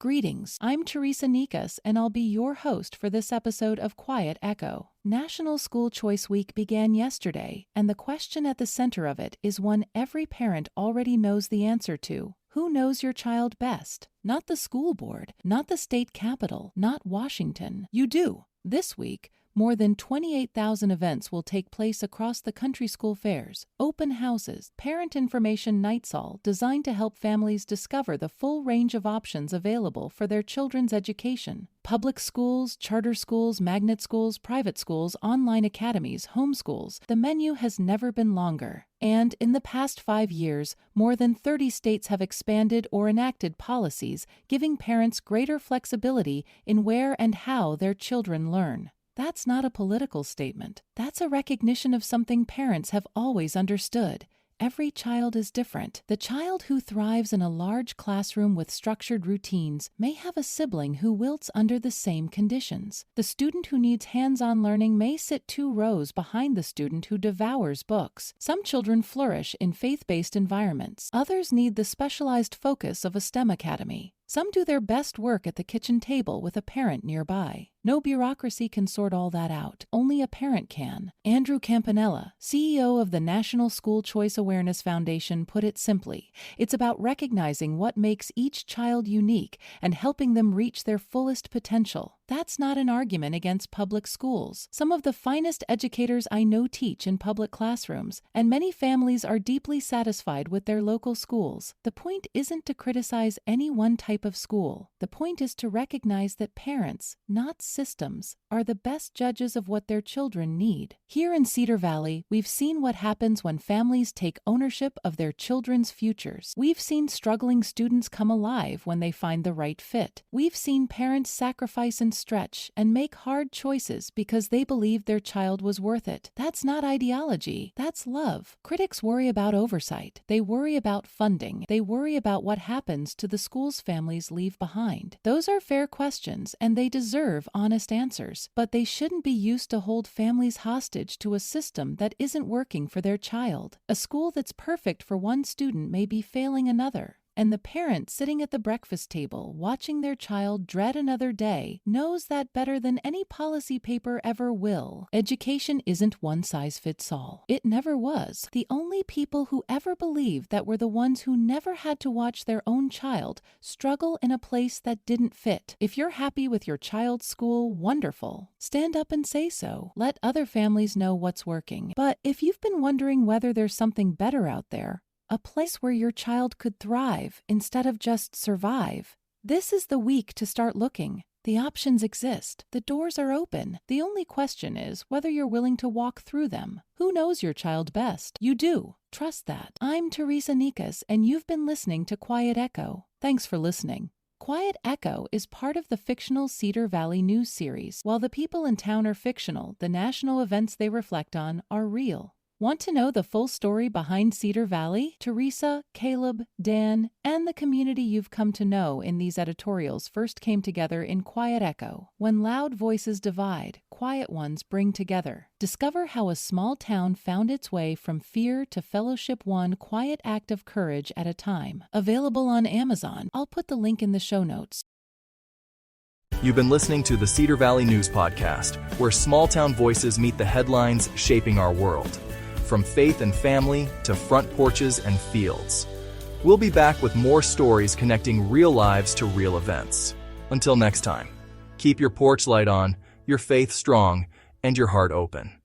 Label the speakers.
Speaker 1: Greetings, I'm Teresa Nikas, and I'll be your host for this episode of Quiet Echo. National School Choice Week began yesterday, and the question at the center of it is one every parent already knows the answer to. Who knows your child best? Not the school board, not the state capitol, not Washington. You do. This week, more than 28,000 events will take place across the country: school fairs, open houses, parent information nights, all designed to help families discover the full range of options available for their children's education. Public schools, charter schools, magnet schools, private schools, online academies, homeschools, the menu has never been longer. And in the past 5 years, more than 30 states have expanded or enacted policies giving parents greater flexibility in where and how their children learn. That's not a political statement. That's a recognition of something parents have always understood. Every child is different. The child who thrives in a large classroom with structured routines may have a sibling who wilts under the same conditions. The student who needs hands-on learning may sit 2 rows behind the student who devours books. Some children flourish in faith-based environments. Others need the specialized focus of a STEM academy. Some do their best work at the kitchen table with a parent nearby. No bureaucracy can sort all that out. Only a parent can. Andrew Campanella, CEO of the National School Choice Awareness Foundation, put it simply: it's about recognizing what makes each child unique and helping them reach their fullest potential. That's not an argument against public schools. Some of the finest educators I know teach in public classrooms, and many families are deeply satisfied with their local schools. The point isn't to criticize any one type of school. The point is to recognize that parents, not systems, are the best judges of what their children need. Here in Cedar Valley, we've seen what happens when families take ownership of their children's futures. We've seen struggling students come alive when they find the right fit. We've seen parents sacrifice and stretch and make hard choices because they believed their child was worth it. That's not ideology, that's love. Critics worry about oversight. They worry about funding. They worry about what happens to the schools families leave behind. Those are fair questions, and they deserve honest answers. But they shouldn't be used to hold families hostage to a system that isn't working for their child. A school that's perfect for one student may be failing another. And the parent sitting at the breakfast table watching their child dread another day knows that better than any policy paper ever will. Education isn't one size fits all. It never was. The only people who ever believed that were the ones who never had to watch their own child struggle in a place that didn't fit. If you're happy with your child's school, wonderful. Stand up and say so. Let other families know what's working. But if you've been wondering whether there's something better out there, a place where your child could thrive instead of just survive, this is the week to start looking. The options exist. The doors are open. The only question is whether you're willing to walk through them. Who knows your child best? You do. Trust that. I'm Teresa Nikas, and you've been listening to Quiet Echo. Thanks for listening. Quiet Echo is part of the fictional Cedar Valley news series. While the people in town are fictional, the national events they reflect on are real. Want to know the full story behind Cedar Valley? Teresa, Caleb, Dan, and the community you've come to know in these editorials first came together in Quiet Echo. When loud voices divide, quiet ones bring together. Discover how a small town found its way from fear to fellowship, one quiet act of courage at a time. Available on Amazon. I'll put the link in the show notes.
Speaker 2: You've been listening to the Cedar Valley News Podcast, where small-town voices meet the headlines shaping our world. From faith and family to front porches and fields. We'll be back with more stories connecting real lives to real events. Until next time, keep your porch light on, your faith strong, and your heart open.